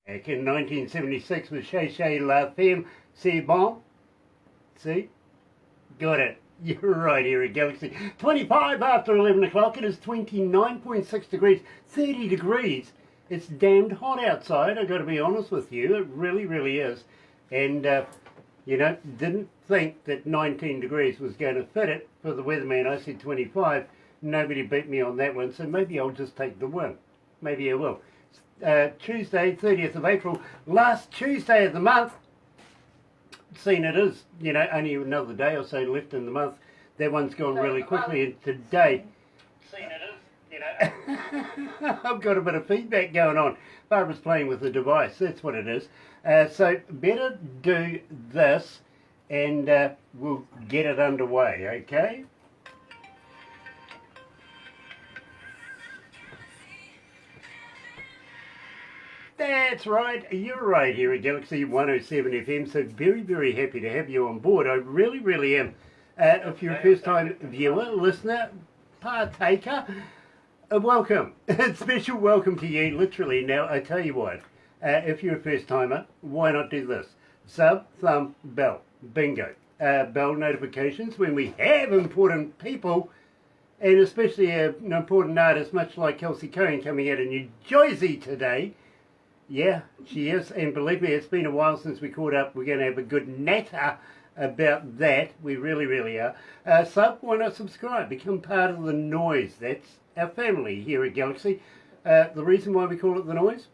Back in 1976 with Chez Chez La Femme, c'est bon? See? Got it. You're right here at Galaxy. 25 after 11 o'clock. It is 29.6 degrees, 30 degrees. It's damned hot outside, I've got to be honest with you. It really, really is. And, you know, didn't think that 19 degrees was going to fit it for the weatherman. I said 25. Nobody beat me on that one, so maybe I'll just take the win. Maybe I will. Tuesday, 30th of April, last Tuesday of the month. Seeing it is, you know, only another day or so left in the month. That one's gone really quickly, and today, seeing it is, you know, I've got a bit of feedback going on. Barbara's playing with the device, that's what it is. So better do this, and we'll get it underway, okay? That's right, you're right here at Galaxy 107 FM, so very, very happy to have you on board. I really, really am. If you're a first-time viewer, listener, partaker, welcome. Special welcome to you, literally. Now, I tell you what, if you're a first-timer, why not do this? Sub, thumb, bell. Bingo. Bell notifications when we have important people, and especially an important artist, much like Kelsey Coan, coming out of New Jersey today. Yeah, she is, and believe me, it's been a while since we caught up. We're going to have a good natter about that. We really, really are. Sub, why not subscribe? Become part of the noise. That's our family here at Galaxy. The reason why we call it the noise?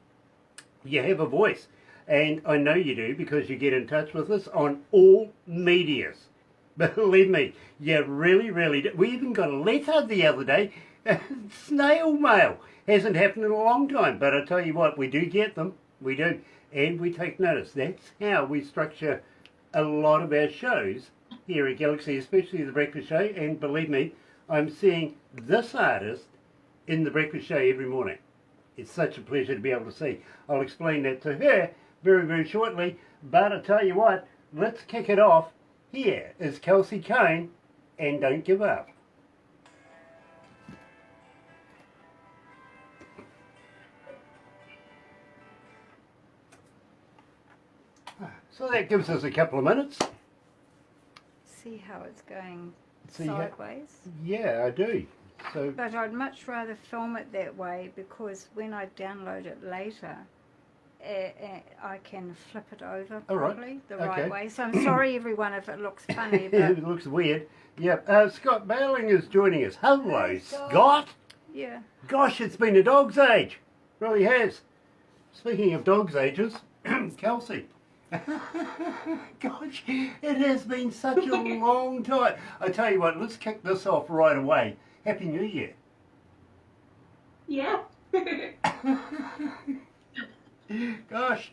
You have a voice, and I know you do because you get in touch with us on all medias. Believe me, you really, really do. We even got a letter the other day, snail mail. Hasn't happened in a long time, but I tell you what, we do get them, we do, and we take notice. That's how we structure a lot of our shows here at Galaxy, especially the Breakfast Show, and believe me, I'm seeing this artist in the Breakfast Show every morning. It's such a pleasure to be able to see. I'll explain that to her very, very shortly, but I tell you what, let's kick it off. Here is Kelsey Coan, and Don't Give Up. So that gives us a couple of minutes. See how it's going See sideways? Yeah, I do. So, but I'd much rather film it that way because when I download it later, I can flip it over probably the right way. So I'm sorry everyone if it looks funny. But it looks weird. Yeah, Scott Bowling is joining us. Hello, Scott. Yeah. Gosh, it's been a dog's age. Really has. Speaking of dog's ages, Kelsey. Gosh, it has been such a long time. I tell you what, let's kick this off right away. Happy New Year. Yeah. Gosh,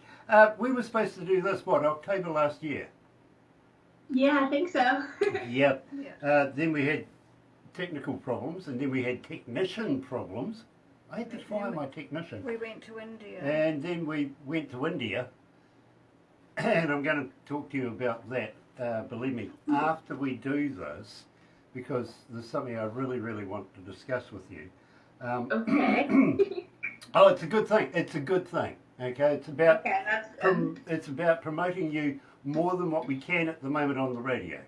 we were supposed to do this, what, October last year? Yeah, I think so. Yep. Yeah. Then we had technical problems, and then we had technician problems. I had to fire my technician. We went to India. And then we went to India. And I'm going to talk to you about that, believe me, after we do this, because there's something I really, really want to discuss with you. Okay. Oh, it's a good thing. It's a good thing. Okay, it's about that's it's about promoting you more than what we can at the moment on the radio.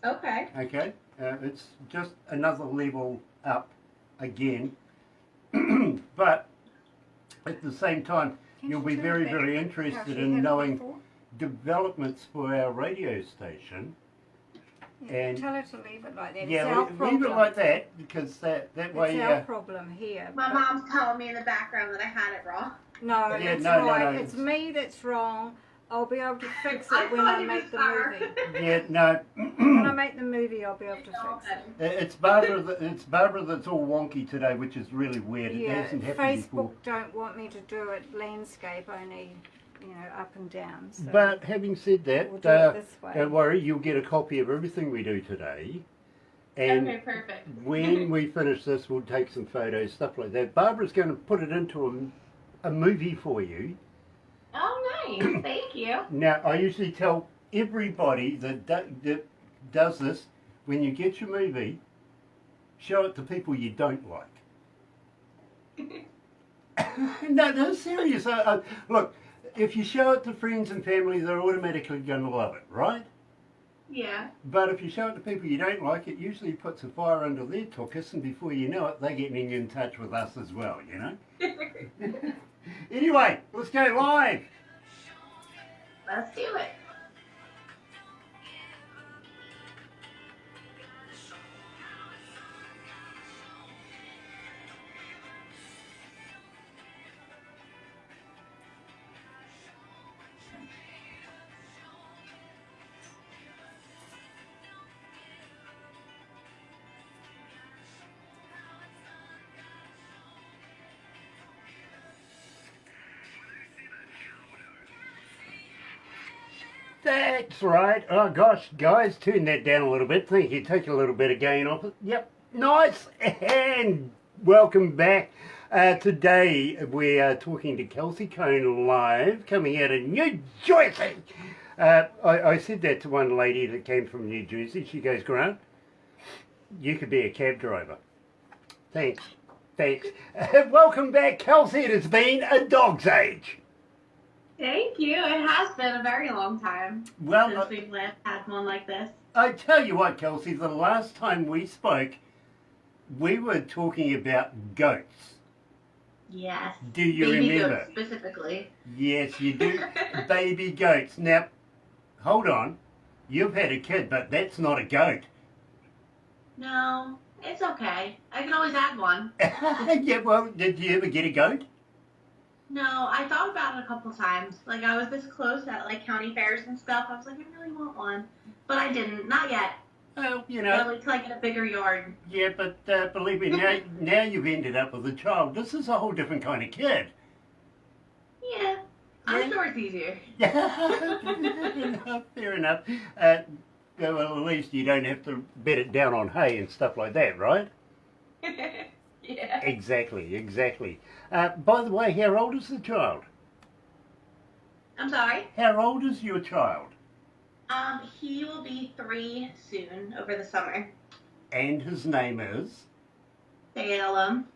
Okay. Okay, it's just another level up again, but at the same time, you'll be very, very interested in knowing developments for our radio station. Yeah, and tell her to leave it like that. Yeah, leave it like that because that way. It's our problem here. My mom's telling me in the background that I had it wrong. No, yeah, that's no, right. no, it's me that's wrong. I'll be able to fix it when I make the movie. Yeah, no. When I make the movie, I'll be able to fix it. It's Barbara that's all wonky today, which is really weird. Yeah, it hasn't happened Facebook before. don't want me to do it landscape, only, you know, up and down. So But having said that, we'll do it this way. don't worry, you'll get a copy of everything we do today. And Okay, perfect. when we finish this, we'll take some photos, stuff like that. Barbara's going to put it into a movie for you. Oh, nice. Thank you. Now, I usually tell everybody that does this, when you get your movie, show it to people you don't like. No, serious. Look, if you show it to friends and family, they're automatically going to love it, right? Yeah. But if you show it to people you don't like, it usually puts a fire under their tuchus, and before you know it, they're getting in touch with us as well, you know? Anyway, let's go live. Let's do it. That's right. Oh gosh, guys, turn that down a little bit. Thank you. Take a little bit of gain off it. Yep, nice. And welcome back. Today we are talking to Kelsey Coan live, coming out of New Jersey. I said that to one lady that came from New Jersey. She goes, Grant, you could be a cab driver. Thanks. Welcome back, Kelsey. It has been a dog's age. Thank you. It has been a very long time since we've had one like this. I tell you what, Kelsey, the last time we spoke, we were talking about goats. Yes. Do you Baby remember? goats specifically. Yes, you do. Baby goats. Now, hold on. You've had a kid, but that's not a goat. No, it's okay. I can always add one. Yeah, well, did you ever get a goat? No, I thought about it a couple times. Like, I was this close at, like, county fairs and stuff. I was like, I really want one. But I didn't. Not yet. Well, you know. I'll wait till I get a bigger yard. Yeah, but believe me, now you've ended up with a child. This is a whole different kind of kid. Yeah. I'm sure it's easier. Fair enough. Well, at least you don't have to bed it down on hay and stuff like that, right? Yeah. Exactly. By the way, how old is the child? I'm sorry? How old is your child? He will be 3 soon, over the summer. And his name is? Salem.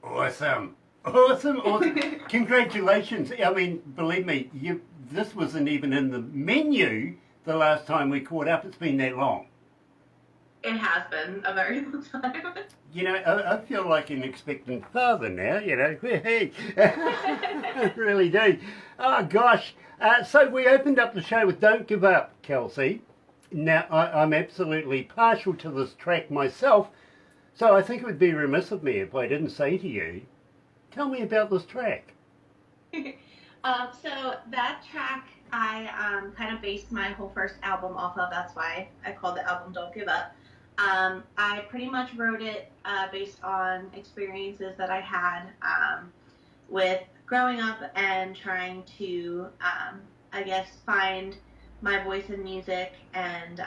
Awesome. Congratulations. I mean, believe me, this wasn't even in the menu the last time we caught up. It's been that long. It has been a very long time. You know, I feel like an expectant father now, you know. Hey, I really do. Oh, gosh. So we opened up the show with Don't Give Up, Kelsey. Now, I'm absolutely partial to this track myself, so I think it would be remiss of me if I didn't say to you, tell me about this track. So that track I kind of based my whole first album off of. That's why I called the album Don't Give Up. I pretty much wrote it based on experiences that I had with growing up and trying to, I guess, find my voice in music. And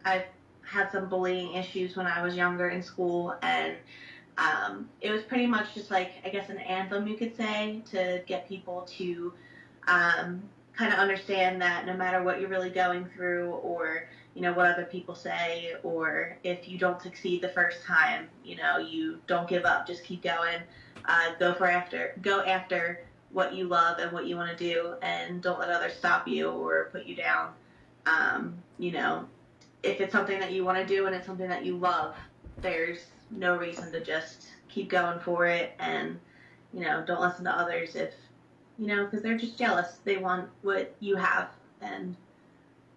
I've had some bullying issues when I was younger in school, and it was pretty much just like, I guess, an anthem, you could say, to get people to kind of understand that no matter what you're really going through, or you know what other people say, or if you don't succeed the first time, you know, you don't give up, just keep going, go after what you love and what you want to do, and don't let others stop you or put you down. You know, if it's something that you want to do and it's something that you love, there's no reason to just keep going for it, and you know, don't listen to others if, you know, because they're just jealous. They want what you have, and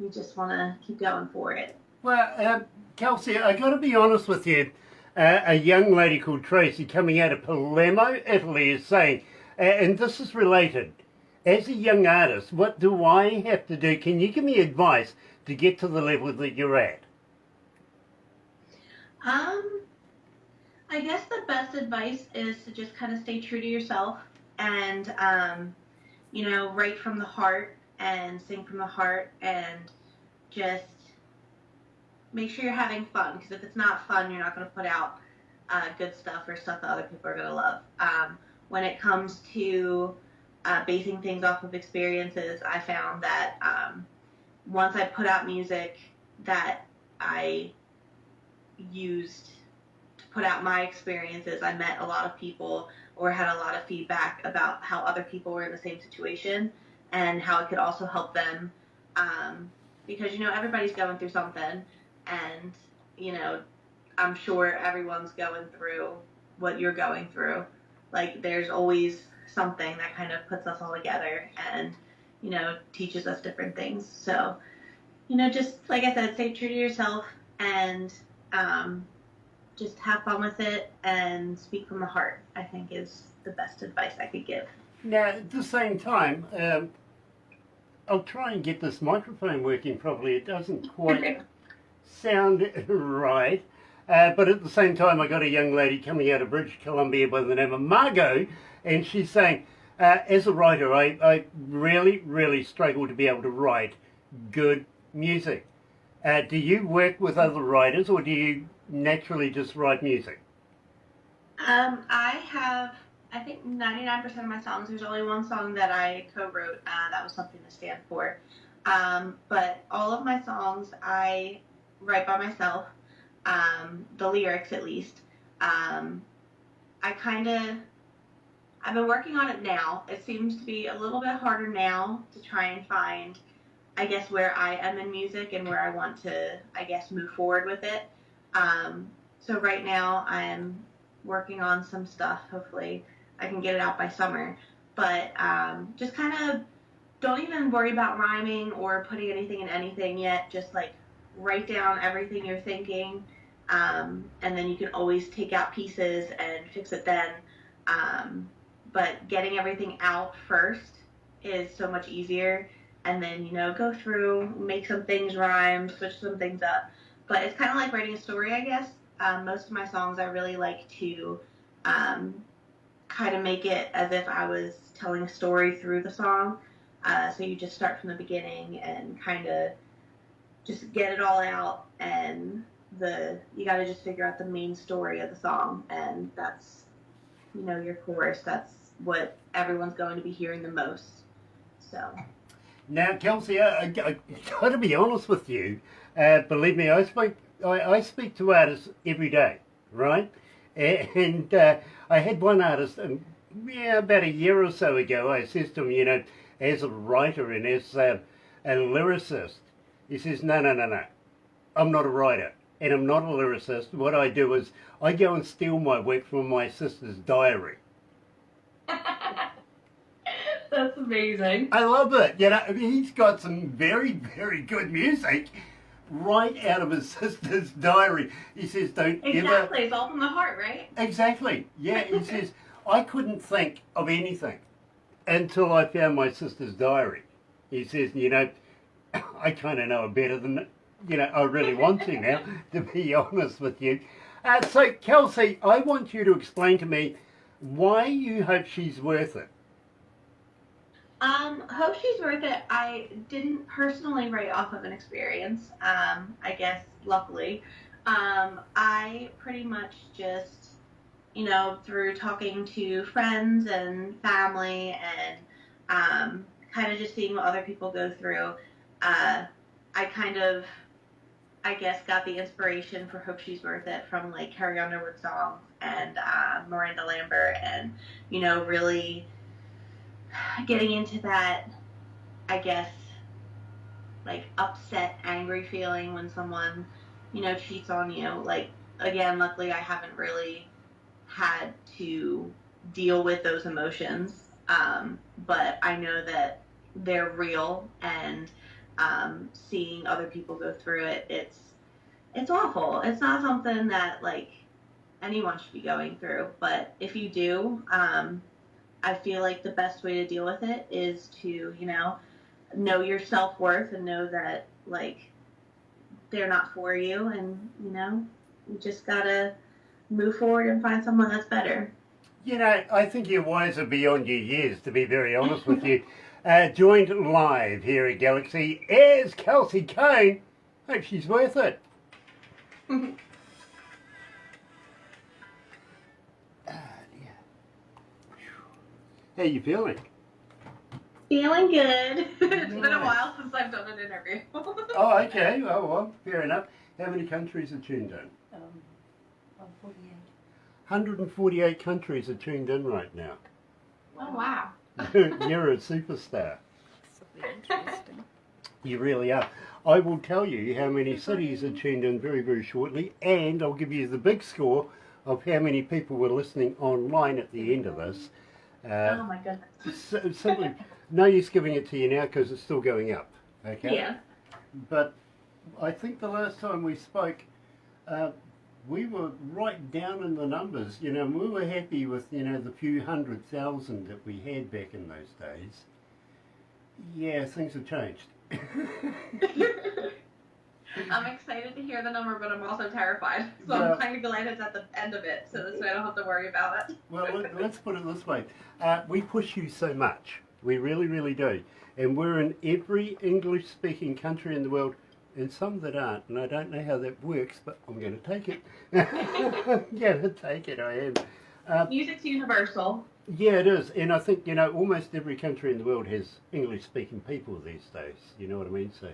you just want to keep going for it. Well, Kelsey, I got to be honest with you. A young lady called Tracy coming out of Palermo, Italy, is saying, and this is related, as a young artist, what do I have to do? Can you give me advice to get to the level that you're at? I guess the best advice is to just kind of stay true to yourself and, you know, write from the heart and sing from the heart, and just make sure you're having fun, because if it's not fun, you're not going to put out good stuff or stuff that other people are going to love. When it comes to basing things off of experiences, I found that once I put out music that I used to put out my experiences, I met a lot of people or had a lot of feedback about how other people were in the same situation and how it could also help them. Because, you know, everybody's going through something, and, you know, I'm sure everyone's going through what you're going through. Like, there's always something that kind of puts us all together and, you know, teaches us different things. So, you know, just like I said, stay true to yourself and just have fun with it and speak from the heart, I think, is the best advice I could give. Now, at the same time, I'll try and get this microphone working properly. It doesn't quite sound right. But at the same time, I got a young lady coming out of British Columbia by the name of Margot, and she's saying, as a writer, I really, really struggle to be able to write good music. Do you work with other writers, or do you naturally just write music? I think 99% of my songs, there's only one song that I co-wrote, that was Something to Stand For. But all of my songs I write by myself, the lyrics at least. I've been working on it now. It seems to be a little bit harder now to try and find, I guess, where I am in music and where I want to, I guess, move forward with it. So right now I'm working on some stuff. Hopefully I can get it out by summer. But just kind of don't even worry about rhyming or putting anything in anything yet. Just like write down everything you're thinking, and then you can always take out pieces and fix it then. But getting everything out first is so much easier, and then, you know, go through, make some things rhyme, switch some things up. But it's kind of like writing a story, I guess. Most of my songs I really like to kind of make it as if I was telling a story through the song. So you just start from the beginning and kind of just get it all out, and you got to just figure out the main story of the song, and that's, you know, your chorus. That's what everyone's going to be hearing the most. So now, Kelsey, I got to be honest with you. Believe me, I speak to artists every day, right? And I had one artist, about a year or so ago. I says to him, you know, as a writer and as a lyricist, he says, no, I'm not a writer and I'm not a lyricist. What I do is I go and steal my work from my sister's diary. That's amazing. I love it. You know, I mean, he's got some very, very good music right out of his sister's diary. He says, don't ever... Exactly, it's all from the heart, right? Exactly, yeah. He says, I couldn't think of anything until I found my sister's diary. He says, you know, I kind of know it better than, you know, I really want to now, to be honest with you. So, Kelsey, I want you to explain to me why you hope she's worth it. Hope She's Worth It, I didn't personally write off of an experience, I guess, luckily. I pretty much just, you know, through talking to friends and family and kind of just seeing what other people go through, I kind of, I guess, got the inspiration for Hope She's Worth It from, like, Carrie Underwood's song and Miranda Lambert, and, you know, really getting into that, I guess, like, upset, angry feeling when someone, you know, cheats on you. Like, again, luckily I haven't really had to deal with those emotions, but I know that they're real, and seeing other people go through it, it's awful. It's not something that, like, anyone should be going through, but if you do, I feel like the best way to deal with it is to, you know your self-worth and know that, like, they're not for you, and, you know, you just gotta move forward and find someone that's better. You know, I think you're wiser beyond your years, to be very honest with you. Joined live here at Galaxy is Kelsey Coan. Hope she's worth it. How you feeling? Feeling good. It's been a while since I've done an interview. Oh, okay. Oh, well, fair enough. How many countries are tuned in? 148. 148 countries are tuned in right now. Oh, wow. You're a superstar. Interesting. You really are. I will tell you how many cities are tuned in very, very shortly, and I'll give you the big score of how many people were listening online at the end of this. Oh my goodness. Simply, no use giving it to you now because it's still going up. Okay. Yeah. But I think the last time we spoke, we were right down in the numbers. You know, we were happy with, you know, the few 100,000 that we had back in those days. Yeah, things have changed. I'm excited to hear the number, but I'm also terrified. So I'm kind of glad it's at the end of it, so this way I don't have to worry about it. Well, let's put it this way. We push you so much. We really, really do. And we're in every English-speaking country in the world, and some that aren't. And I don't know how that works, but I'm going to take it. I'm going to take it, I am. Music's universal. Yeah, it is. And I think, you know, almost every country in the world has English-speaking people these days. You know what I mean? So,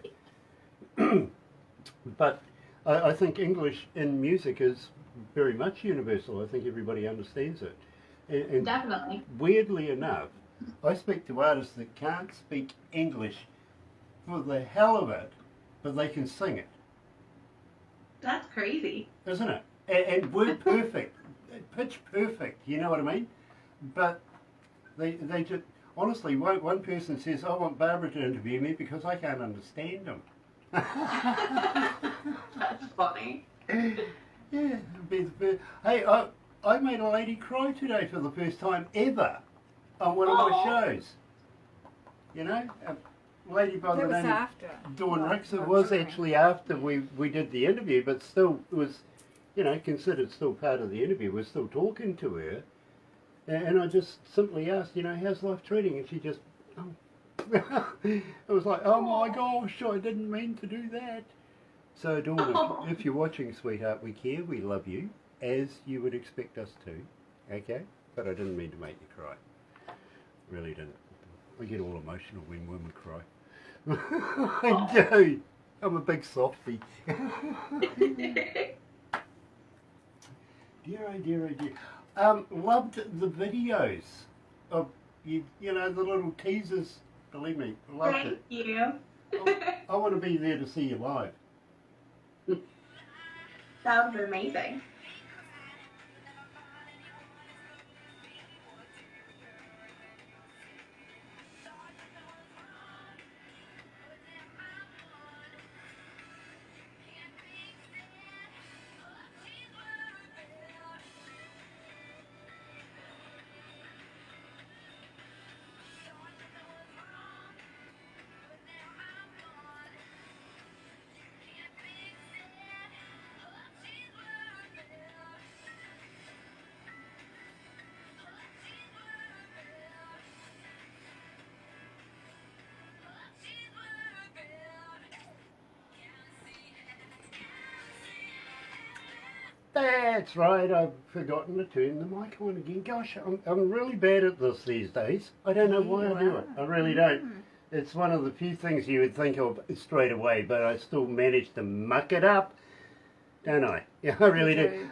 but I think English in music is very much universal. I think everybody understands it. And Definitely. weirdly enough, I speak to artists that can't speak English for the hell of it, but they can sing it. That's crazy. Isn't it? And word perfect, pitch perfect, you know what I mean? But they just, honestly, one person says, I want Barbara to interview me because I can't understand them. That's funny. Yeah, hey, I made a lady cry today for the first time ever on one of my shows. You know, a lady by the name of Dawn Ricks. It was actually after we did the interview, but still it was, you know, considered still part of the interview. We're still talking to her. And I just simply asked, you know, how's life treating? And she just, it was like, oh my gosh, I didn't mean to do that. So Dawn, if you're watching, sweetheart, we care, we love you, as you would expect us to, okay? But I didn't mean to make you cry. Really didn't. I get all emotional when women cry. I do. I'm a big softie. Dear, oh dear, oh dear. Loved the videos of, you know, the little teasers. Believe me, loved Thank it. you. I want to be there to see you live. That would be amazing. That's right, I've forgotten to turn the mic on again. Gosh, I'm really bad at this these days. I don't know why I do it. I really don't. It's one of the few things you would think of straight away, but I still manage to muck it up, don't I? Yeah, I really do.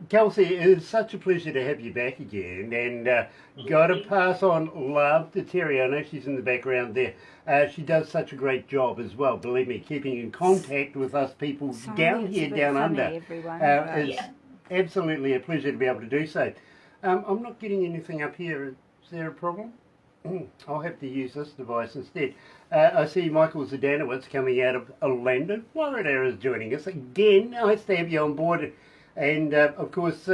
Kelsey, it is such a pleasure to have you back again, and got to pass on love to Terry. I know she's in the background there. She does such a great job as well, believe me, keeping in contact with us people down here, down under. It's absolutely a pleasure to be able to do so. I'm not getting anything up here. Is there a problem? I'll have to use this device instead. I see Michael Zdanowicz coming out of Orlando, Florida, is joining us again. Nice to have you on board. And of course,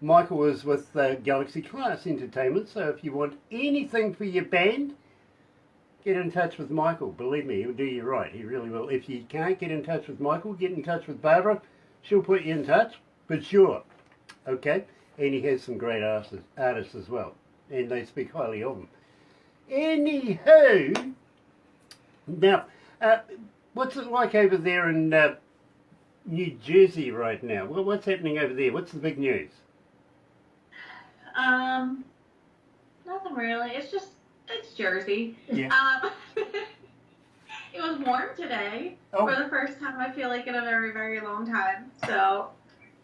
Michael is with Galaxy Class Entertainment. So if you want anything for your band, get in touch with Michael. Believe me, he'll do you right. He really will. If you can't get in touch with Michael, get in touch with Barbara. She'll put you in touch, for sure. Okay? And he has some great artists as well. And they speak highly of him. Anywho, now, what's it like over there in New Jersey right now? Well, what's happening over there? What's the big news? Nothing really. It's Jersey. Yeah. It was warm today for the first time, I feel like, in a very, very long time. So,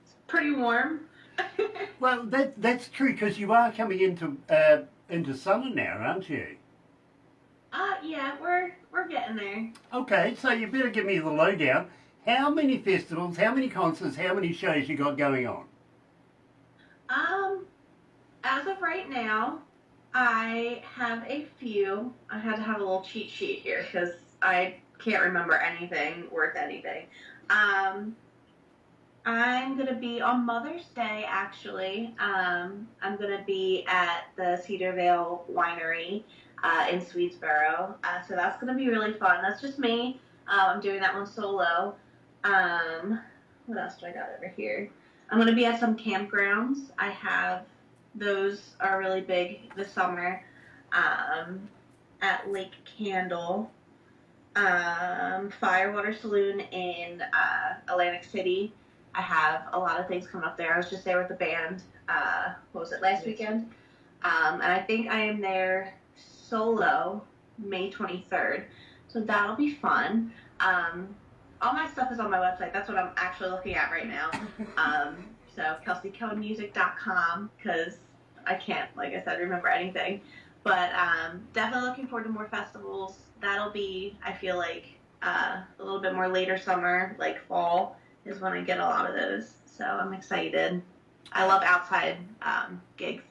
it's pretty warm. Well, that's true because you are coming into summer now, aren't you? Yeah, we're getting there. Okay, so you better give me the lowdown. How many festivals, how many concerts, how many shows you got going on? As of right now, I have a few. I had to have a little cheat sheet here because I can't remember anything worth anything. I'm gonna be on Mother's Day actually. I'm gonna be at the Cedar Vale Winery in Swedesboro. So that's gonna be really fun. That's just me. I'm doing that one solo. What else do I got over here? I'm gonna be at some campgrounds. I have those are really big this summer. At Lake Candle, Firewater Saloon in Atlantic City. I have a lot of things coming up there. I was just there with the band. What was it, last weekend? And I think I am there solo May 23rd. So that'll be fun. All my stuff is on my website. That's what I'm actually looking at right now. So kelseycoanmusic.com because I can't, like I said, remember anything. But definitely looking forward to more festivals. That'll be, I feel like, a little bit more later summer, like fall is when I get a lot of those. So I'm excited. I love outside gigs.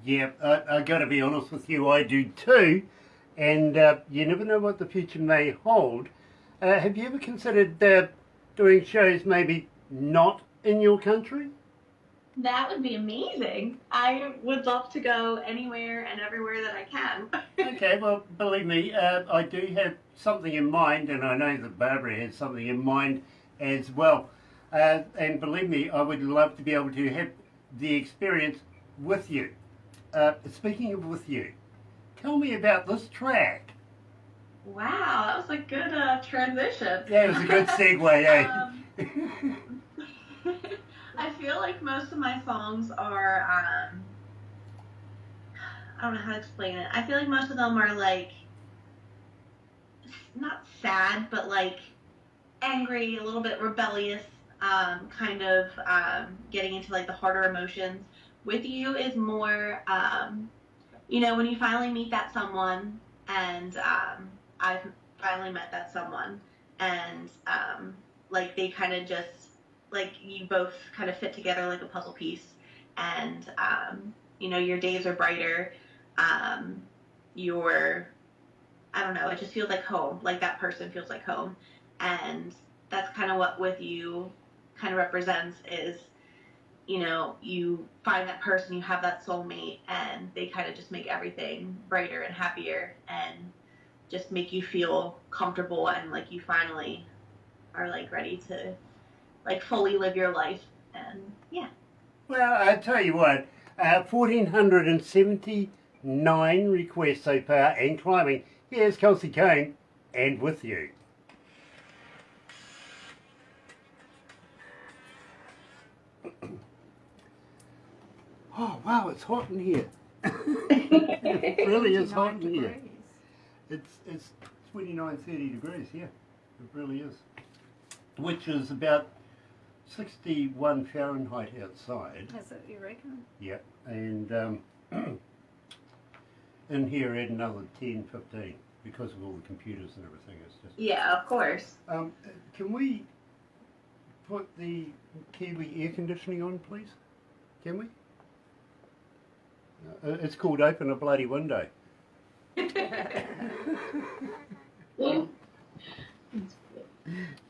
Yeah, I got to be honest with you, I do too. And you never know what the future may hold. Have you ever considered doing shows maybe not in your country? That would be amazing. I would love to go anywhere and everywhere that I can. Okay, well, believe me, I do have something in mind, and I know that Barbara has something in mind as well. And believe me, I would love to be able to have the experience with you. Speaking of with you, tell me about this track. Wow, that was a good transition. Yeah, it was a good segue, eh? I feel like most of my songs are, I don't know how to explain it. I feel like most of them are like, not sad, but like angry, a little bit rebellious, kind of getting into like the harder emotions. With You is more, you know, when you finally meet that someone, and I've finally met that someone, and like they kind of just, like you both kind of fit together like a puzzle piece, and you know, your days are brighter. I don't know, it just feels like home, like that person feels like home, and that's kind of what With You kind of represents is, you know, you find that person, you have that soulmate, and they kind of just make everything brighter and happier and just make you feel comfortable and like you finally are like ready to like fully live your life. And yeah. Well, I tell you what, 1,479 requests so far and climbing. Here's Kelsey Coan and With You. Oh wow, it's hot in here. It really is hot in here. It's 29, 30 degrees, yeah. It really is. Which is about 61 Fahrenheit outside. That's what you reckon? Yeah, and in here add another 10, 15 because of all the computers and everything. It's just. Yeah, of course. Can we put the Kiwi air conditioning on, please? Can we? It's called Open a Bloody Window.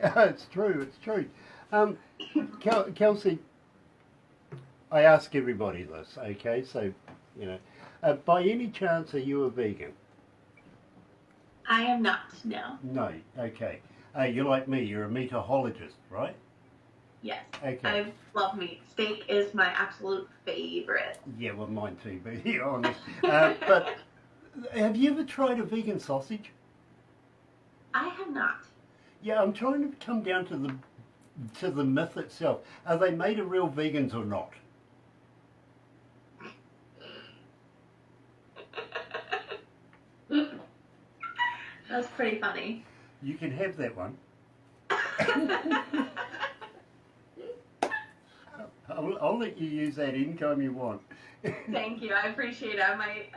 It's true, it's true. Kelsey, I ask everybody this, okay? So, you know, by any chance are you a vegan? I am not, no. No, okay. You're like me, you're a meatologist, right? Yes. Okay. I love meat. Steak is my absolute favorite. Yeah, well, mine too, to be honest. But have you ever tried a vegan sausage? I have not. Yeah, I'm trying to come down to the myth itself. Are they made of real vegans or not? That's pretty funny. You can have that one. I'll let you use that anytime you want. Thank you. I appreciate it. I might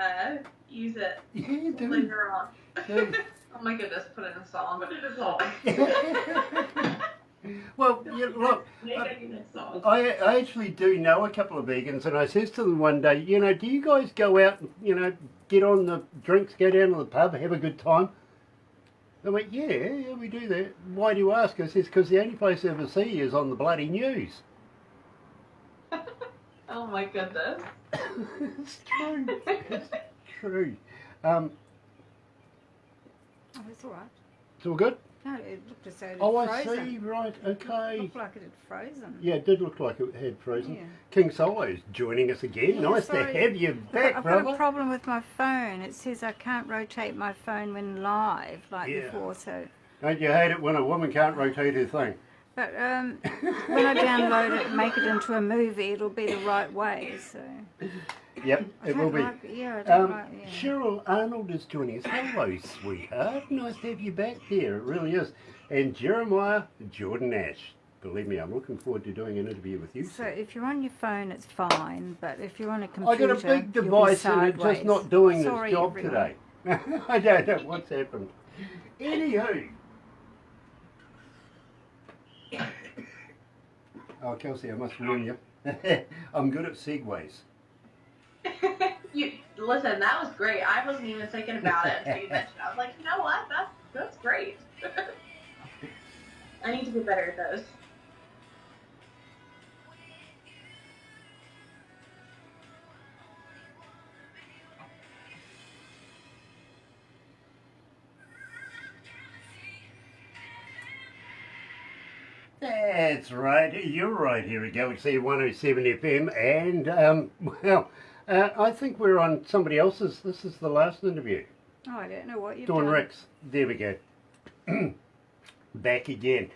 use it do. later on. Do. Oh my goodness, put in a song. Put in a song. Well, yeah, look, I actually do know a couple of vegans, and I says to them one day, you know, do you guys go out and, you know, get on the drinks, go down to the pub, have a good time? They went, yeah, we do that. Why do you ask? I says, because the only place I ever see you is on the bloody news. Oh my goodness. It's true. It's true. Oh, it's all right. It's all good? No, it looked as though it had Oh, frozen. I see, right, okay. It looked like it had frozen. Yeah, it did look like it had frozen. Yeah. King Solo's joining us again. Yeah, Nice sorry. to have you back, I've brother. got a problem with my phone. It says I can't rotate my phone when live like Yeah. before. So, Don't you hate it when a woman can't rotate her thing? but when I download it and make it into a movie, it'll be the right way. So. Yep, it will be. Yeah, I don't like. Yeah. Cheryl Arnold is joining us. Hello, sweetheart. Nice to have you back there. It really is. And Jeremiah Jordan Ash. Believe me, I'm looking forward to doing an interview with you. So if you're on your phone, it's fine. But if you're on a I computer, got a big you'll be device and it's just sideways. not doing Sorry, its job everyone. today. I don't know what's happened. Anywho. Oh, Kelsey, I must warn you. I'm good at segues. You listen, that was great. I wasn't even thinking about it until you mentioned it. I was like, you know what? That's great. I need to get better at those. That's right. You're right here at Galaxy 107 FM. And, I think we're on somebody else's. This is the last interview. Oh, I don't know what you've Dawn done. Ricks. There we go. Back again.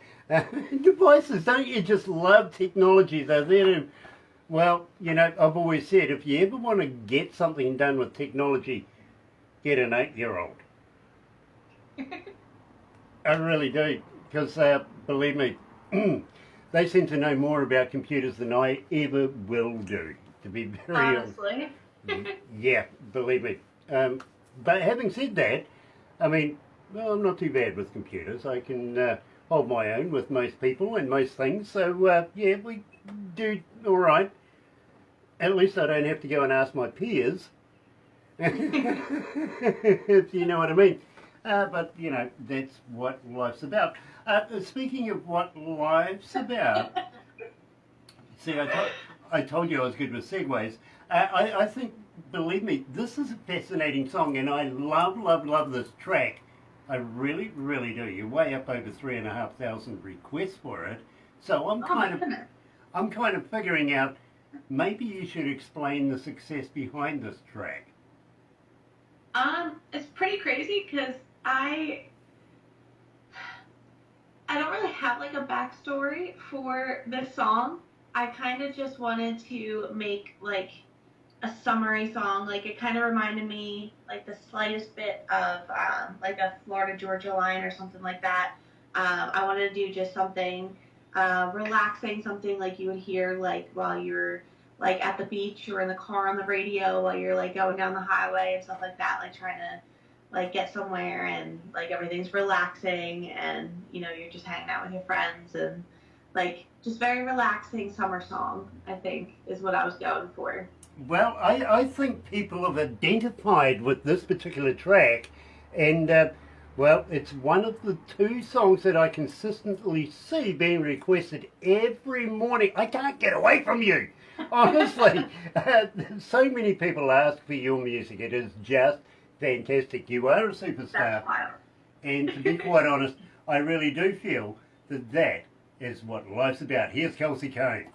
Devices, don't you just love technology? They're there to, well, you know, I've always said, if you ever want to get something done with technology, get an 8-year-old. I really do. Because, believe me, they seem to know more about computers than I ever will do, to be very Honestly. Yeah, believe me. But having said that, I mean, well, I'm not too bad with computers. I can hold my own with most people and most things. So, yeah, we do all right. At least I don't have to go and ask my peers, if you know what I mean. But, you know, that's what life's about. Speaking of what life's about, see, I told you I was good with segues. I think, believe me, this is a fascinating song, and I love this track. I really, really do. You're way up over 3,500 requests for it. So I'm kind of figuring out, maybe you should explain the success behind this track. It's pretty crazy because I don't really have like a backstory for this song. I kind of just wanted to make like a summary song. Like it kind of reminded me like the slightest bit of like a Florida Georgia line or something like that. I wanted to do just something relaxing, something like you would hear like while you're like at the beach or in the car on the radio while you're like going down the highway and stuff like that, like trying to like get somewhere and like everything's relaxing and you know you're just hanging out with your friends and like just very relaxing summer song, I think is what I was going for. Well, I think people have identified with this particular track, and well, it's one of the 2 songs that I consistently see being requested every morning. I can't get away from you. Honestly, so many people ask for your music. It is just fantastic. You are a superstar. That's wild. And to be quite honest, I really do feel that that is what life's about. Here's Kelsey Coan.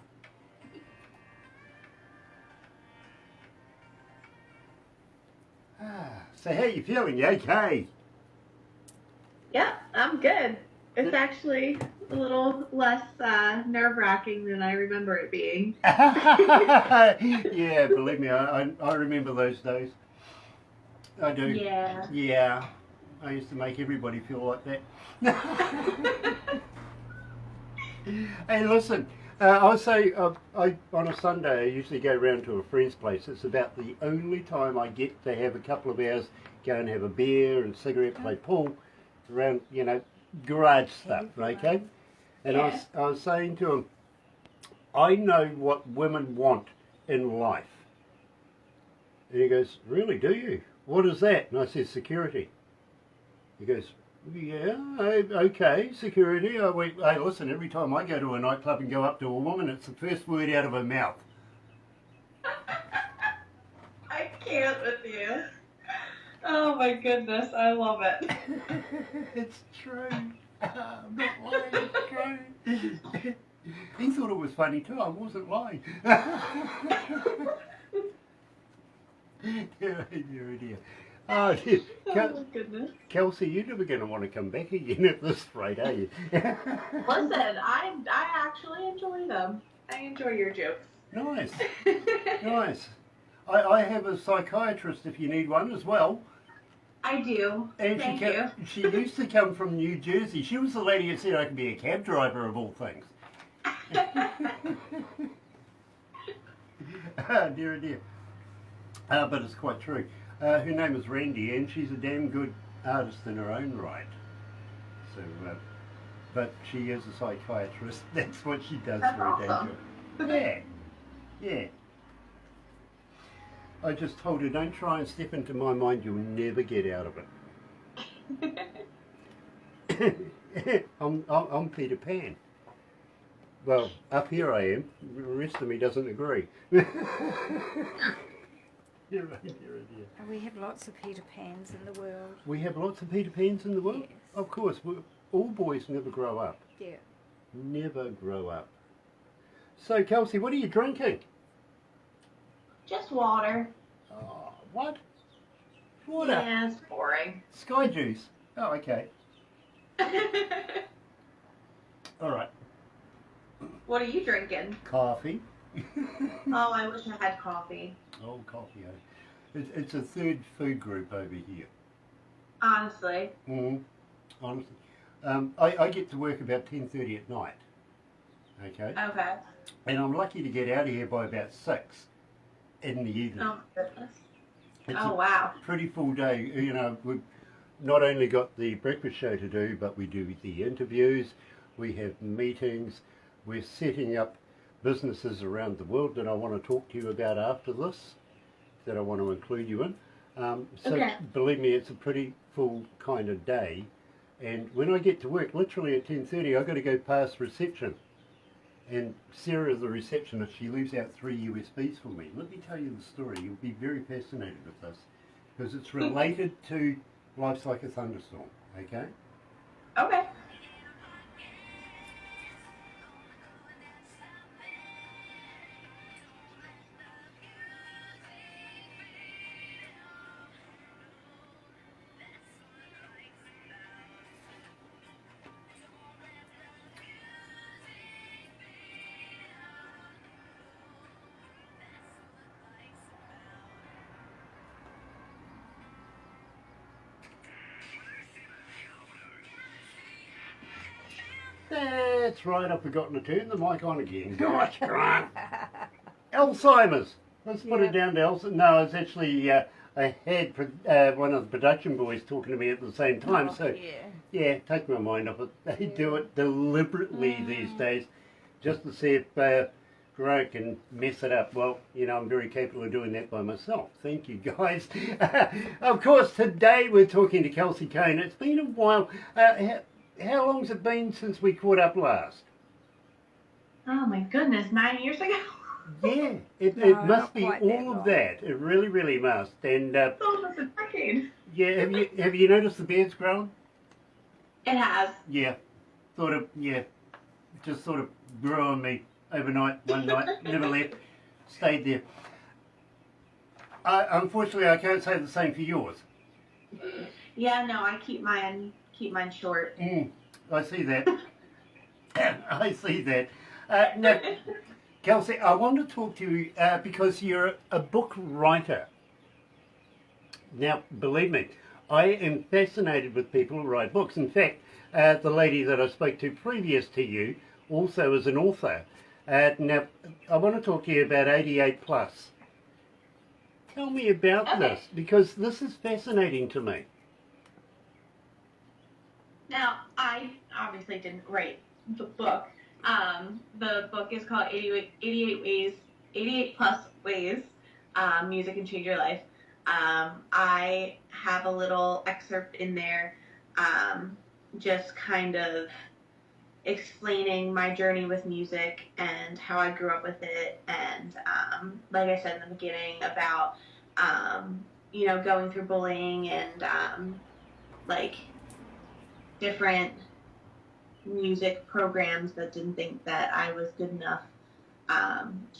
So how you feeling? You okay? Yeah, I'm good. It's actually a little less nerve-wracking than I remember it being. Yeah, believe me, I remember those days. I do. Yeah. Yeah. I used to make everybody feel like that. Hey, listen, I'll say on a Sunday I usually go round to a friend's place. It's about the only time I get to have a couple of hours, go and have a beer and cigarette, play pool, around, you know, garage stuff, okay? And Yeah. I was saying to him, I know what women want in life. And he goes, really, do you? What is that? And I said, security. He goes, yeah, okay, security. I went, hey, listen, every time I go to a nightclub and go up to a woman, it's the first word out of her mouth. I can't with you. Oh my goodness, I love it. It's true. I'm not lying, it's true. He thought it was funny too, I wasn't lying. Dear. Oh, dear. Oh my goodness. Kelsey, you're never going to want to come back again at this rate, are you? Listen, I actually enjoy them. I enjoy your jokes. Nice. Nice. I have a psychiatrist if you need one as well. I do. And Thank you. she used to come from New Jersey. She was the lady who said I could be a cab driver of all things. Dear, dear. But it's quite true. Her name is Randy, and she's a damn good artist in her own right. So, but she is a psychiatrist. That's what she does That's for a day awesome. job. Yeah, yeah. I just told her, don't try and step into my mind. You'll never get out of it. I'm Peter Pan. Well, up here I am. The rest of me doesn't agree. You're right, dear. We have lots of Peter Pans in the world. We have lots of Peter Pans in the world? Yes. Of course. All boys never grow up. Yeah. Never grow up. So, Kelsey, what are you drinking? Just water. Oh, what? Water? Yeah, it's boring. Sky juice? Oh, okay. All right. What are you drinking? Coffee. Oh, I wish I had coffee. Oh, coffee. It's a third food group over here. Honestly. Honestly. I get to work about 10:30 at night. Okay? Okay. And I'm lucky to get out of here by about 6 in the evening. Oh, my goodness. It's Oh, a wow. pretty full day. You know, we've not only got the breakfast show to do, but we do the interviews, we have meetings, we're setting up businesses around the world that I want to talk to you about after this, that I want to include you in. So Okay. believe me, it's a pretty full kind of day. And when I get to work, literally at 10:30, I've got to go past reception. And Sarah, the receptionist, she leaves out 3 USBs for me. Let me tell you the story. You'll be very fascinated with this because it's related to Life's Like a Thunderstorm, okay? Okay. That's right, I've forgotten to turn the mic on again. Gosh, Grant. Alzheimer's. Let's put it down to Alzheimer's. No, it's actually, I had one of the production boys talking to me at the same time. Oh, so, yeah. take my mind off it. They do it deliberately these days just to see if Grant can mess it up. Well, you know, I'm very capable of doing that by myself. Thank you, guys. Of course, today we're talking to Kelsey Coan. It's been a while. How long's it been since we caught up last? Oh my goodness, 9 years ago? Yeah, it No, must not be quite that all of long. that. It really, really must. And It's almost a decade. yeah, have you noticed the beard's grown? It has. Yeah, just sort of grew on me overnight, one night, never left, stayed there. Unfortunately, I can't say the same for yours. Yeah, no, I keep mine short. I see that. I see that. Now, Kelsey, I want to talk to you because you're a book writer. Now, believe me, I am fascinated with people who write books. In fact, the lady that I spoke to previous to you also is an author. Now, I want to talk to you about 88 Plus. Tell me about this, because this is fascinating to me. Now, I obviously didn't write the book. The book is called 88 Plus Ways Music Can Change Your Life. I have a little excerpt in there just kind of explaining my journey with music and how I grew up with it, and like I said in the beginning about you know, going through bullying and like different music programs that didn't think that I was good enough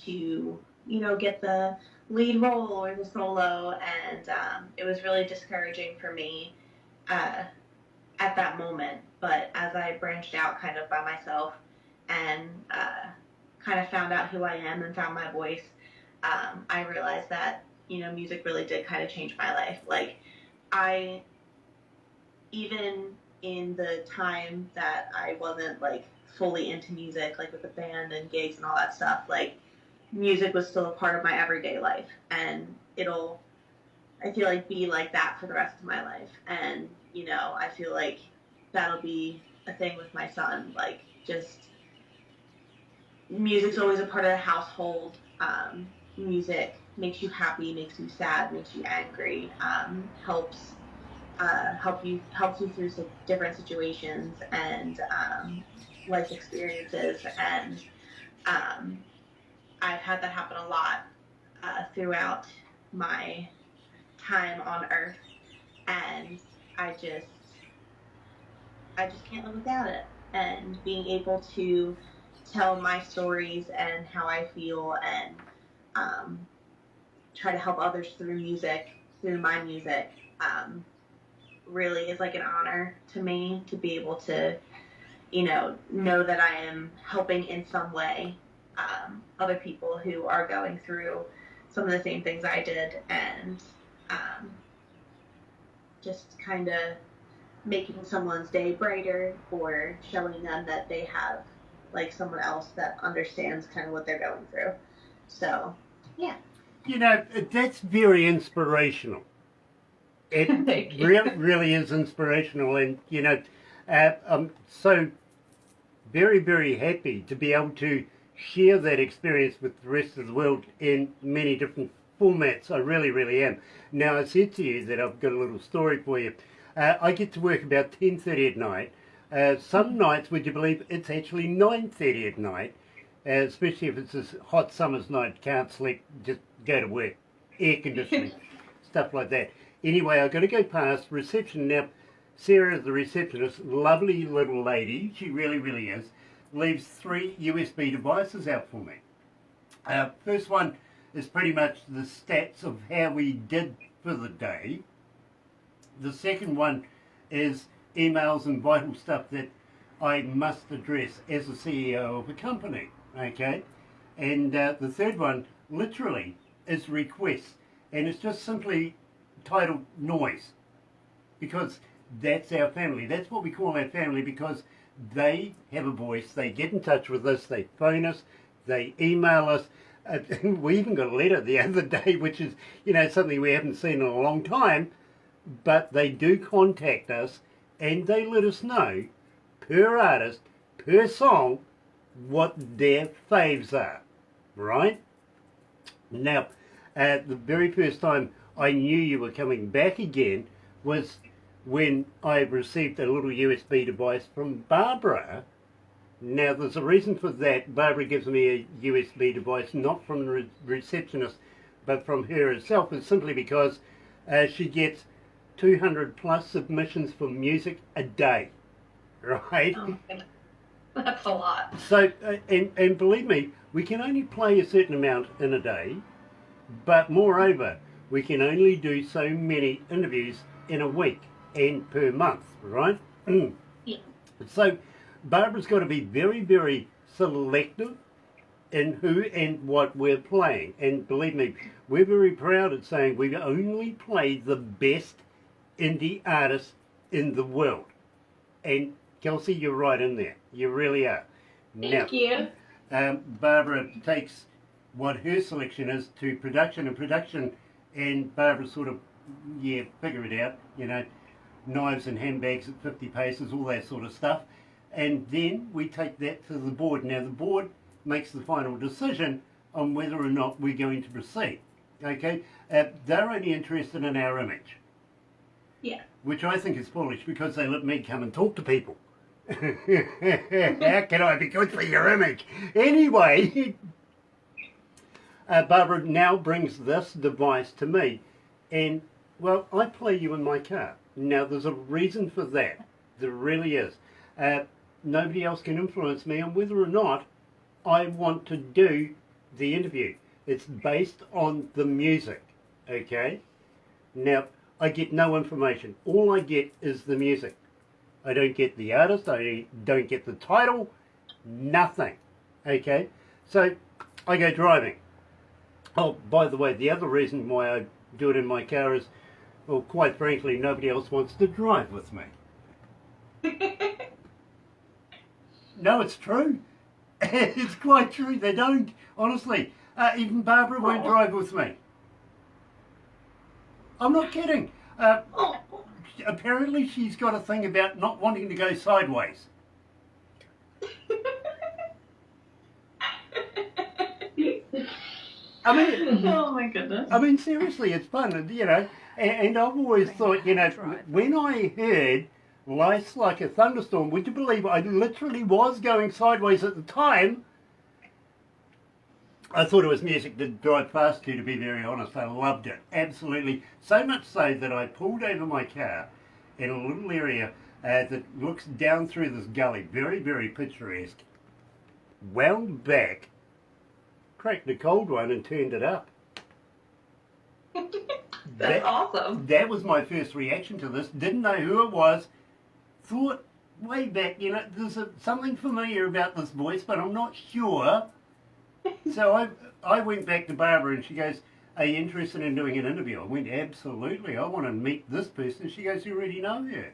to, you know, get the lead role or the solo, and it was really discouraging for me at that moment. But as I branched out kind of by myself and kind of found out who I am and found my voice, I realized that, you know, music really did kind of change my life. Like, even in the time that I wasn't like fully into music, like with the band and gigs and all that stuff, like music was still a part of my everyday life, and it'll, I feel like, be like that for the rest of my life. And, you know, I feel like that'll be a thing with my son. Like, just music's always a part of the household. Music makes you happy, makes you sad, makes you angry, helps you through some different situations and life experiences. And I've had that happen a lot throughout my time on Earth, and I just can't live without it. And being able to tell my stories and how I feel, and try to help others through music, through my music, really is like an honor to me to be able to, you know that I am helping in some way other people who are going through some of the same things I did, and just kind of making someone's day brighter, or showing them that they have like someone else that understands kind of what they're going through. So, yeah. You know, that's very inspirational. It really is inspirational, and, you know, I'm so very, very happy to be able to share that experience with the rest of the world in many different formats. I really, really am. Now, I said to you that I've got a little story for you. I get to work about 10:30 at night. Some nights, would you believe, it's actually 9:30 at night, especially if it's a hot summer's night, can't sleep, just go to work, air conditioning, stuff like that. Anyway, I've got to go past reception. Now, Sarah, the receptionist, lovely little lady, she really, really is, leaves 3 USB devices out for me. First one is pretty much the stats of how we did for the day. The second one is emails and vital stuff that I must address as a CEO of a company, okay? And the third one, literally, is requests. And it's just simply titled noise, because that's our family. That's what we call our family, because they have a voice. They get in touch with us. They phone us. They email us. We even got a letter the other day, which is, you know, something we haven't seen in a long time, but they do contact us, and they let us know per artist, per song, what their faves are, right? Now, the very first time I knew you were coming back again was when I received a little USB device from Barbara. Now, there's a reason for that. Barbara gives me a USB device, not from the receptionist, but from her herself. It's simply because she gets 200 plus submissions for music a day, right? Oh, that's a lot. So, and believe me, we can only play a certain amount in a day, but moreover, we can only do so many interviews in a week and per month, right? Yeah. So Barbara's got to be very, very selective in who and what we're playing. And believe me, we're very proud at saying we only play the best indie artists in the world. And Kelsey, you're right in there. You really are. Thank you. Barbara takes what her selection is to production, and Barbara sort of, yeah, figure it out, you know, knives and handbags at 50 paces, all that sort of stuff. And then we take that to the board. Now the board makes the final decision on whether or not we're going to proceed. Okay? They're only interested in our image. Yeah. Which I think is foolish because they let me come and talk to people. How can I be good for your image? Anyway, Barbara now brings this device to me, and, well, I play you in my car. Now, there's a reason for that. There really is. Nobody else can influence me on whether or not I want to do the interview. It's based on the music, okay? Now, I get no information. All I get is the music. I don't get the artist, I don't get the title, nothing, okay? So, I go driving. Oh, by the way, the other reason why I do it in my car is, well, quite frankly, nobody else wants to drive with me. No, it's true. It's quite true, they don't, honestly. Even Barbara won't drive with me. I'm not kidding. Apparently she's got a thing about not wanting to go sideways. I mean, oh my goodness. I mean, seriously, it's fun, you know. And I've always thought, you know, when I heard Life's Like a Thunderstorm, would you believe I literally was going sideways at the time? I thought it was music to drive fast to be very honest. I loved it, absolutely. So much so that I pulled over my car in a little area that looks down through this gully, very, very picturesque, wound back, cracked a cold one and turned it up. That's awesome. That was my first reaction to this. Didn't know who it was. Thought way back, you know, there's something familiar about this voice, but I'm not sure. So I went back to Barbara and she goes, are you interested in doing an interview? I went, absolutely. I want to meet this person. She goes, you already know her.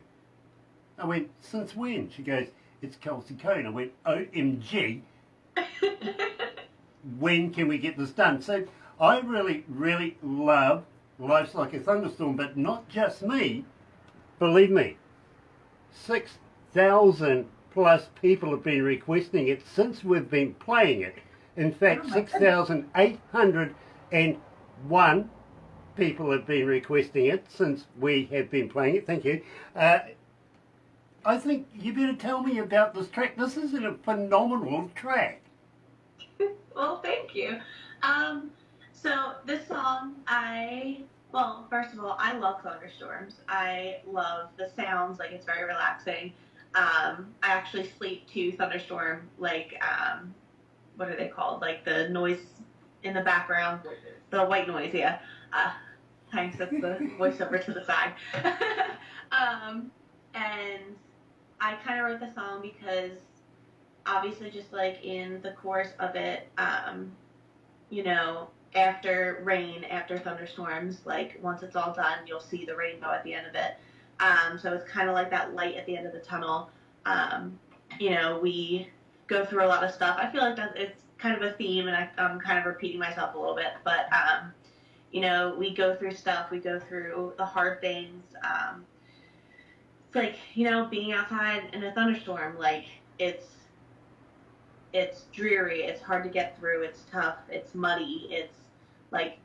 I went, since when? She goes, it's Kelsey Coan. I went, OMG. When can we get this done? So I really, really love Life's Like a Thunderstorm, but not just me. Believe me, 6,000 plus people have been requesting it since we've been playing it. In fact, 6,801 people have been requesting it since we have been playing it. Thank you. I think you better tell me about this track. This is a phenomenal track. Well, thank you. So this song, well, first of all, I love thunderstorms. I love the sounds, like it's very relaxing. I actually sleep to thunderstorm, like, what are they called? Like the noise in the background, the white noise, yeah. Thanks, that's the voiceover to the side. And I kind of wrote the song because obviously just like in the chorus of it, you know, after rain, after thunderstorms, like once it's all done, you'll see the rainbow at the end of it. So it's kind of like that light at the end of the tunnel. You know, we go through a lot of stuff. I feel like it's kind of a theme, and I'm kind of repeating myself a little bit, but, you know, we go through stuff, we go through the hard things. It's like, you know, being outside in a thunderstorm, like, it's dreary, it's hard to get through, it's tough, it's muddy, it's, like,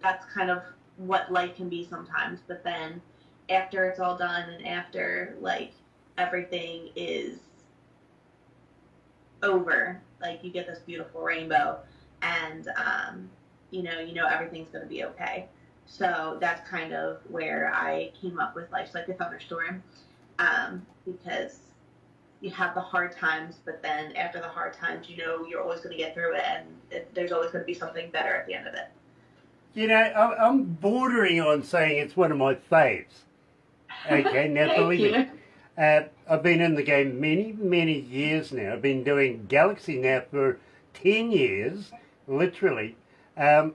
that's kind of what life can be sometimes, but then after it's all done, and after, like, everything is over, like, you get this beautiful rainbow, and, you know everything's going to be okay. So that's kind of where I came up with Life's Like a Thunderstorm, because you have the hard times, but then after the hard times, you know you're always going to get through it, and there's always going to be something better at the end of it. You know, I'm bordering on saying it's one of my faves. Okay, now believe me. I've been in the game many, many years now. I've been doing Galaxy now for 10 years, literally. And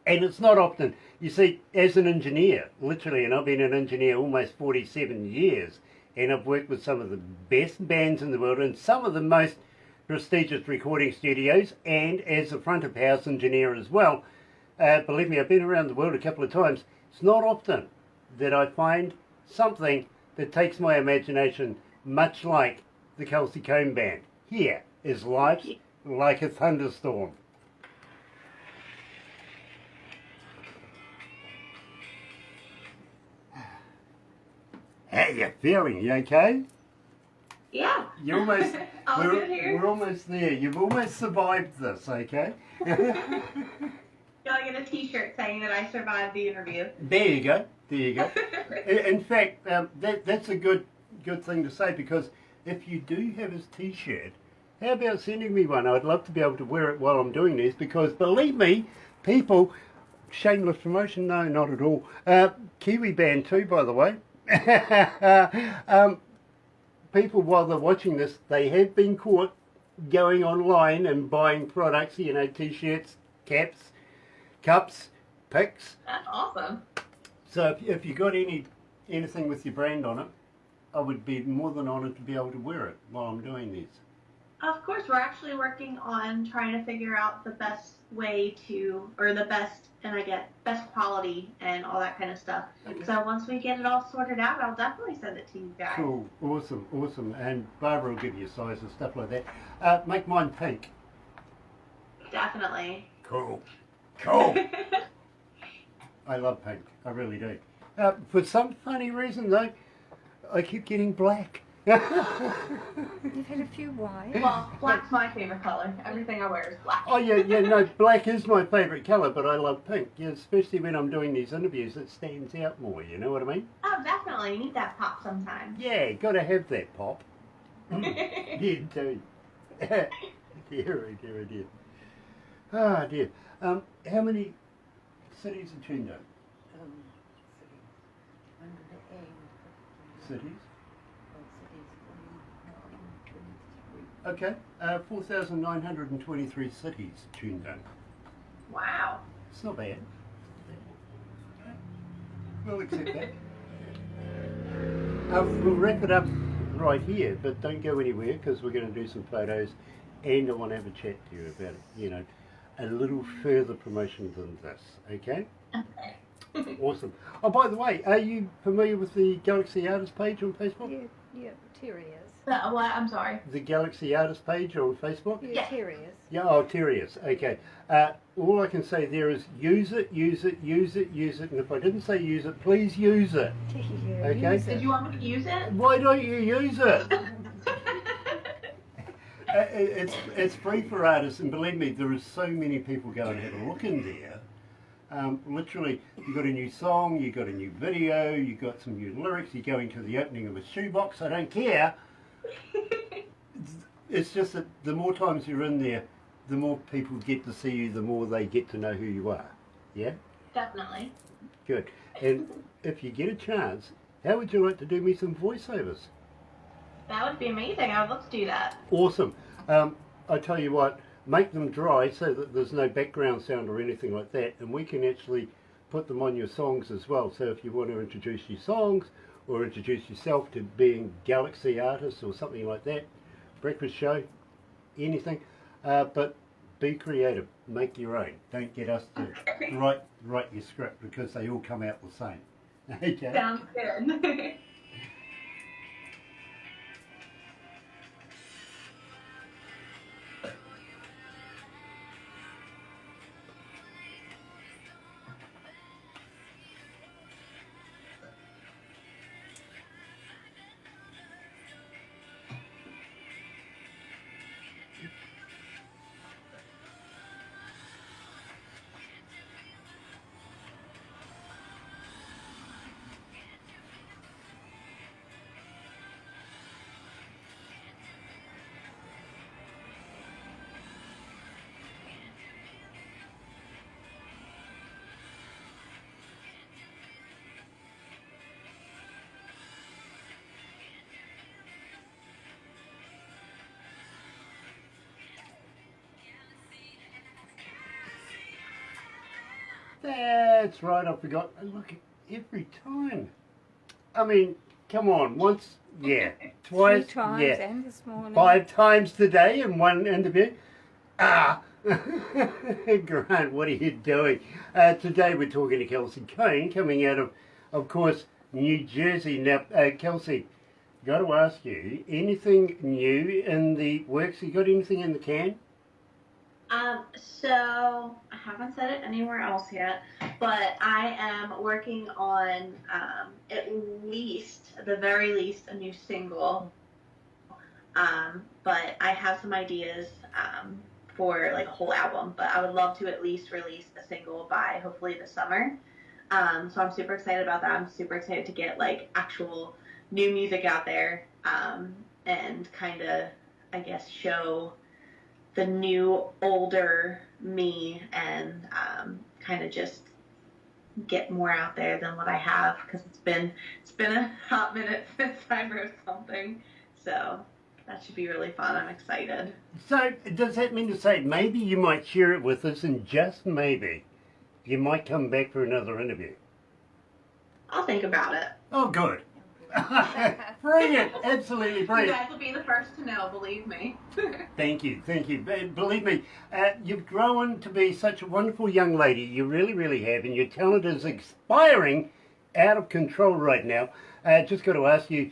it's not often. You see, as an engineer, literally, and I've been an engineer almost 47 years, and I've worked with some of the best bands in the world and some of the most prestigious recording studios and as a front of house engineer as well. Believe me, I've been around the world a couple of times. It's not often that I find something that takes my imagination, much like the Kelsey Coan Band. Here is Life's Like a Thunderstorm. How you feeling? You okay? Yeah. You're almost. All good here. We're almost there. You've almost survived this, okay? You'll get a T-shirt saying that I survived the interview. There you go. There you go. In fact, that's a good thing to say, because if you do have his T-shirt, how about sending me one? I'd love to be able to wear it while I'm doing this, because believe me, people, shameless promotion, no, not at all. Kiwi band too, by the way. People, while they're watching this, they have been caught going online and buying products, you know, T-shirts, caps, cups, picks. That's awesome. So if you got anything with your brand on it, I would be more than honoured to be able to wear it while I'm doing this. Of course, we're actually working on trying to figure out the best way to, or the best, and I get best quality and all that kind of stuff. Okay. So once we get it all sorted out, I'll definitely send it to you guys. Cool, awesome, awesome. And Barbara will give you a size and stuff like that. Make mine pink. Definitely. Cool, cool. I love pink, I really do. For some funny reason though, I keep getting black. You've had a few white. Well, black's my favorite color. Everything I wear is black. Oh yeah, no, black is my favourite colour, but I love pink. Yeah, especially when I'm doing these interviews, it stands out more, you know what I mean? Oh, definitely. You need that pop sometimes. Yeah, gotta have that pop. You do. Dear, oh dear, oh dear. Ah, dear. How many cities are tuned up? Cities? Okay, 4,923 cities tuned in. Wow. It's not bad. We'll accept that. We'll wrap it up right here, but don't go anywhere, because we're going to do some photos and I want to have a chat to you about it, you know, a little further promotion than this, okay? Okay. Awesome. Oh, by the way, are you familiar with the Galaxy Artist page on Facebook? Yeah, Terry is. What? I'm sorry. The Galaxy Artist page on Facebook? Yeah, Terry is. Yeah, oh, Terry is. Okay. All I can say there is use it, use it, use it, use it. And if I didn't say use it, please use it. Yeah, okay? use it. Did you want me to use it? Why don't you use it? It's free for artists, and believe me, there is so many people go and have a look in there. Literally, you got a new song, you got a new video, you got some new lyrics, you're going to the opening of a shoebox, I don't care. It's just that the more times you're in there, the more people get to see you, the more they get to know who you are. Yeah? Definitely. Good. And if you get a chance, how would you like to do me some voiceovers? That would be amazing. I would love to do that. Awesome. I tell you what, make them dry so that there's no background sound or anything like that, and we can actually put them on your songs as well. So if you want to introduce your songs or introduce yourself to being Galaxy artists or something like that, breakfast show, anything, but be creative, make your own. Don't get us to write your script, because they all come out the same. Okay. Sounds good. That's right, I forgot. Look, every time. I mean, come on, once Yeah, twice. 3 times yeah. and this morning. 5 times today in one interview. Ah, Grant, what are you doing? Today we're talking to Kelsey Coan, coming out of course, New Jersey. Now, Kelsey, got to ask you, anything new in the works? You got anything in the can? So I haven't said it anywhere else yet, but I am working on at the very least, a new single. But I have some ideas for like a whole album, but I would love to at least release a single by hopefully this summer. So I'm super excited about that. I'm super excited to get like actual new music out there and kind of, I guess, show the new, older me and kind of just get more out there than what I have, because it's been a hot minute since I wrote something. So that should be really fun. I'm excited. So does that mean to say maybe you might share it with us, and just maybe you might come back for another interview? I'll think about it. Oh, good. Brilliant, absolutely brilliant. You guys will be the first to know, believe me. Thank you. Believe me, you've grown to be such a wonderful young lady. You really, really have, and your talent is expiring out of control right now. Just got to ask you,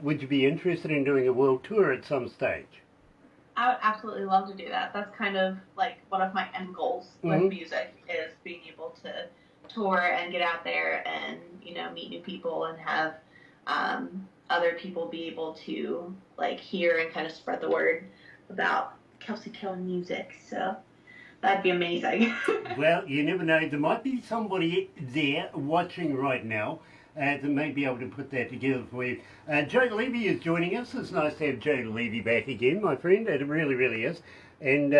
would you be interested in doing a world tour at some stage? I would absolutely love to do that. That's kind of like one of my end goals with music, is being able to tour and get out there and, you know, meet new people and have other people be able to like hear and kind of spread the word about Kelsey Coan music. So that'd be amazing. Well, you never know. There might be somebody there watching right now that may be able to put that together for you. Joe Levy is joining us. It's nice to have Joe Levy back again, my friend. It really, really is. And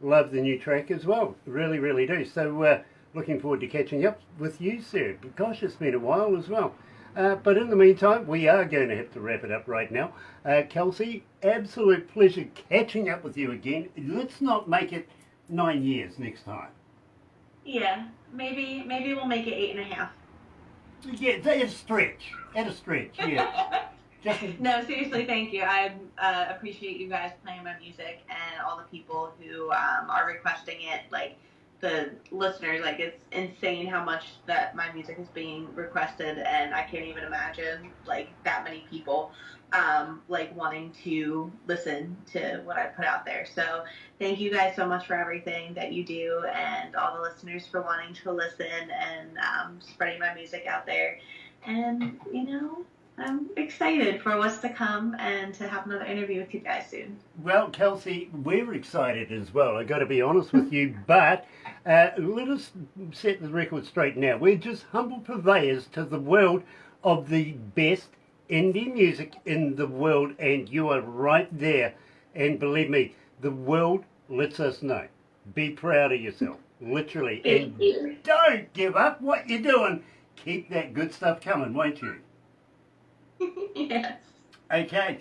love the new track as well. Really, really do. So looking forward to catching up with you, sir. Gosh, it's been a while as well. But in the meantime, we are going to have to wrap it up right now. Kelsey, absolute pleasure catching up with you again. Let's not make it 9 years next time. Yeah, maybe we'll make it 8.5. Yeah, at a stretch. Yeah. No, seriously, thank you. I appreciate you guys playing my music and all the people who are requesting it. Like, the listeners, like, it's insane how much that my music is being requested, and I can't even imagine like that many people like wanting to listen to what I put out there. So thank you guys so much for everything that you do, and all the listeners for wanting to listen and spreading my music out there. And you know, I'm excited for what's to come and to have another interview with you guys soon. Well, Kelsey, we're excited as well. I got to be honest with you, but let us set the record straight now. We're just humble purveyors to the world of the best indie music in the world, and you are right there. And believe me, the world lets us know. Be proud of yourself, literally. Thank you. Don't give up what you're doing. Keep that good stuff coming, won't you? Yes. Okay,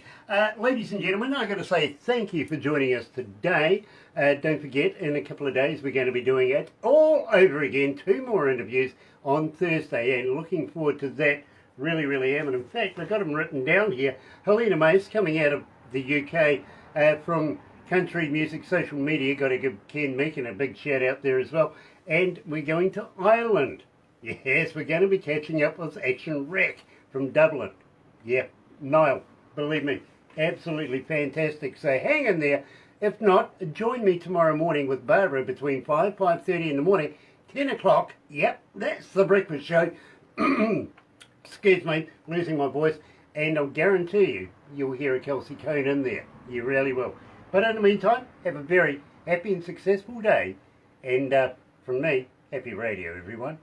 ladies and gentlemen, I've got to say thank you for joining us today. Don't forget, in a couple of days we're going to be doing it all over again. 2 more interviews on Thursday, and looking forward to that. Really, really am. And in fact, I've got them written down here. Helena Mace, coming out of the UK from Country Music Social Media. Got to give Ken Meekin a big shout out there as well. And we're going to Ireland. Yes, we're going to be catching up with Action Rec from Dublin. Yeah, Niall, believe me, absolutely fantastic. So hang in there. If not, join me tomorrow morning with Barbara between 5:30 in the morning, 10 o'clock. Yep, that's the breakfast show. Excuse me, losing my voice. And I'll guarantee you, you'll hear a Kelsey Coan in there. You really will. But in the meantime, have a very happy and successful day. And from me, happy radio, everyone.